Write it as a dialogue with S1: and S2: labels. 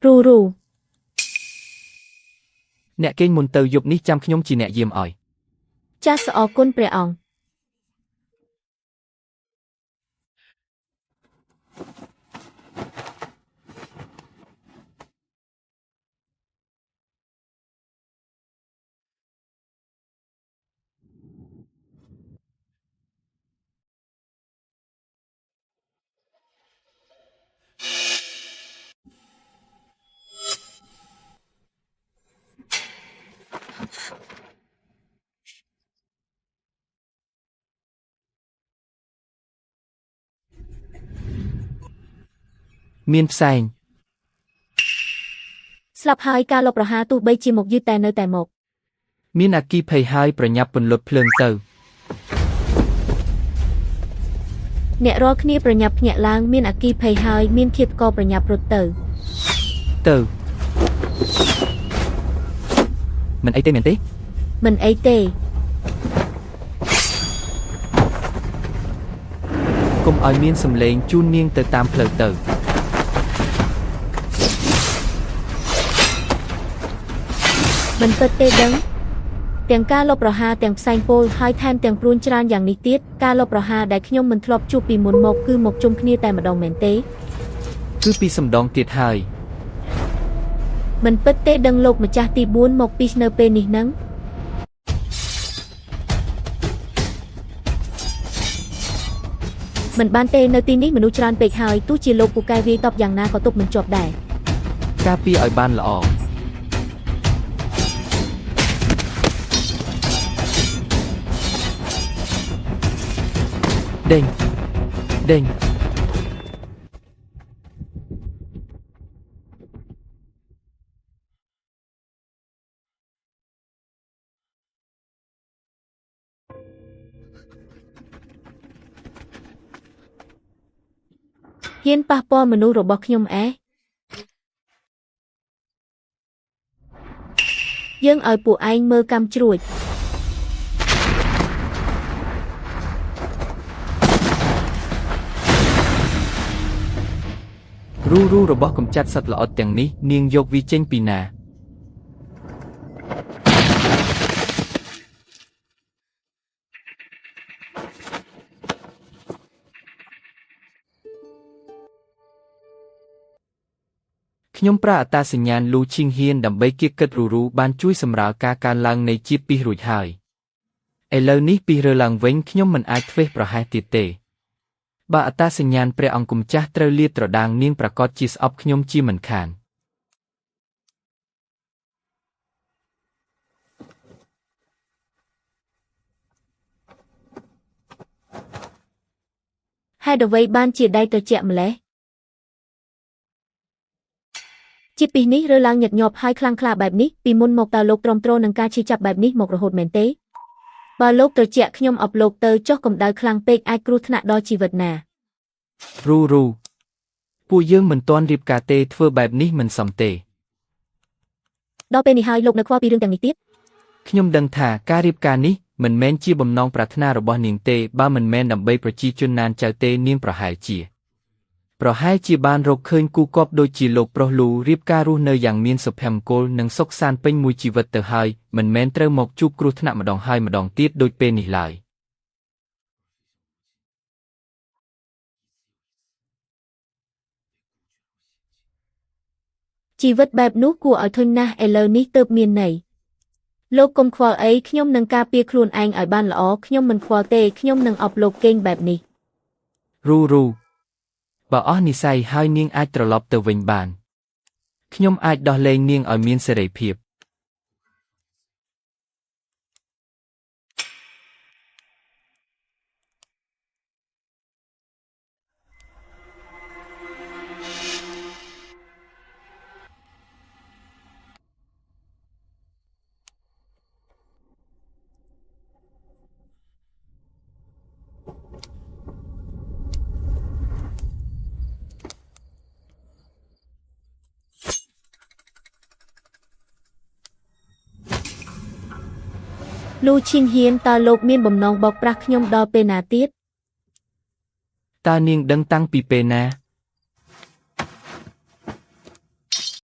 S1: รู
S2: អ្នកគេងមុនទៅយប់នេះចាំខ្ញុំជាអ្នកយាមឲ្យ
S1: ចាសអរគុណព្រះអង្គ
S2: មានផ្សែង
S1: ស្លាប់ហើយការលុបប្រហារទោះបីជាមកយឺតតែនៅតែមក
S2: មានអគ្គីភ័យហើយប្រញាប់ពន្លត់ភ្លើងទៅ
S1: អ្នករាល់គ្នាប្រញាប់ភ្ញាក់ឡើងមានអគ្គីភ័យហើយមានឃាតករប្រញាប់រត់ទៅ
S2: មិនអីទេមែនទេ
S1: មិនអីទេ
S2: កុំឲ្យមានសំឡេងជូននាងទៅតាមផ្លូវទៅ
S1: មិនពិតទេដឹងទាំងការលុបប្រហារទាំងផ្សែងពុលហើយថែមទាំងព្រួញច្រើនយ៉ាងនេះទៀតការលុបប្រហារដែលខ្ញុំមិនធ្លាប់ជួបពីមុនមកគឺមកជុំគ្នាតែម្ដងមែនទេ
S2: គឺពីសំដងទៀតហើយ
S1: មិនពិតទេដឹងលោកម្ចាស់ទី4មកពីនៅពេលនេះនឹងមិនបានទេនៅទីនេះមនុស្សច្រើនពេកហើយទោះជាលោកពូកែវាយតបយ៉ាងណាក៏ទប់មិនជាប់ដែរ
S2: ការពារឲ្យបានល្អ ដេញ
S1: ហ៊ានប៉ះពាល់មនុស្សរបស់ខ្ញុំអេយើងឲ្យពួកឯងមើលកម្មជ្រួច
S2: រូរបស់កំចាត់សត្វល្អិតទាំងនេះនាងយកវាចេញពីណា ខ្ញុំប្រើអត្តសញ្ញាណលូឈីងហ៊ានដើម្បីគៀកកិតរូបានជួយសម្រាលការកើនឡើងនៃជាតិពិសរួចហើយឥឡូវនេះពិសរើឡើងវិញខ្ញុំមិនអាចធ្វេសប្រហែសទៀតទេបើអត្តសញ្ញាណព្រះអង្គម្ចាស់ត្រូវលាតត្រដាងនាងប្រកាសជាស្អប់ខ្ញុំជាមិនខាន
S1: ហេតុអ្វីបានជាដៃត្រជាក់ម្លេះជាតិពិសនេះរើឡើងញឹកញាប់ហើយខ្លាំងក្លាបែបនេះពីមុនមកតើលោកទ្រាំទ្រនឹងការឈឺចាប់បែបនេះមករហូតមែនទេបើលោកត្រជាក់ខ្ញុំអបលោកទៅចុះកម្ដៅខ្លាំងពេកអាចគ្រោះថ្នាក់ដល់ជីវិតណា
S2: ពួកយើងមិនទាន់រៀបការទេធ្វើបែបនេះមិនសមទេ
S1: ដល់ពេលនេះហើយលោកនៅខ្វល់ពីរឿងទាំងនេះទៀត
S2: ខ្ញុំដឹងថាការរៀបការនេះមិនមែនជាបំណងប្រាថ្នារបស់នាងទេបើមិនមែនដើម្បីប្រជាជនណានចៅទេនាងប្រហែលជាបានរកឃើញគូគប់ដូចជាលោកប្រុសលូរៀបការរស់នៅយ៉ាងមានសុភមង្គលនិងសុខសាន្តពេញមួយជីវិតទៅហើយមិនមែនត្រូវមកជួបគ្រោះថ្នាក់ម្ដងហើយម្ដងទៀតដូចពេលនេះឡើយ
S1: ជីវិតបែបនោះគួរឲ្យធុញណាស់ឥឡូវនេះទើបមានន័យលោកកុំខ្វល់អីខ្ញុំនឹងការពារខ្លួនឯងឲ្យបានល្អខ្ញុំមិនខ្វល់ទេខ្ញុំនឹងអប់លោកគេងបែបនេះ
S2: បើអស់និស្ស័យហើយនាងអាចត្រឡប់ទៅវិញបានខ្ញុំអាចដោះលែងនាងឲ្យមានសេរីភាព
S1: លូឈីងហ៊ានតើលោកមានបំណងបោកប្រាស់ខ្ញុំដល់ពេលណាទៀត
S2: តើនាងដឹងតាំងពីពេលណា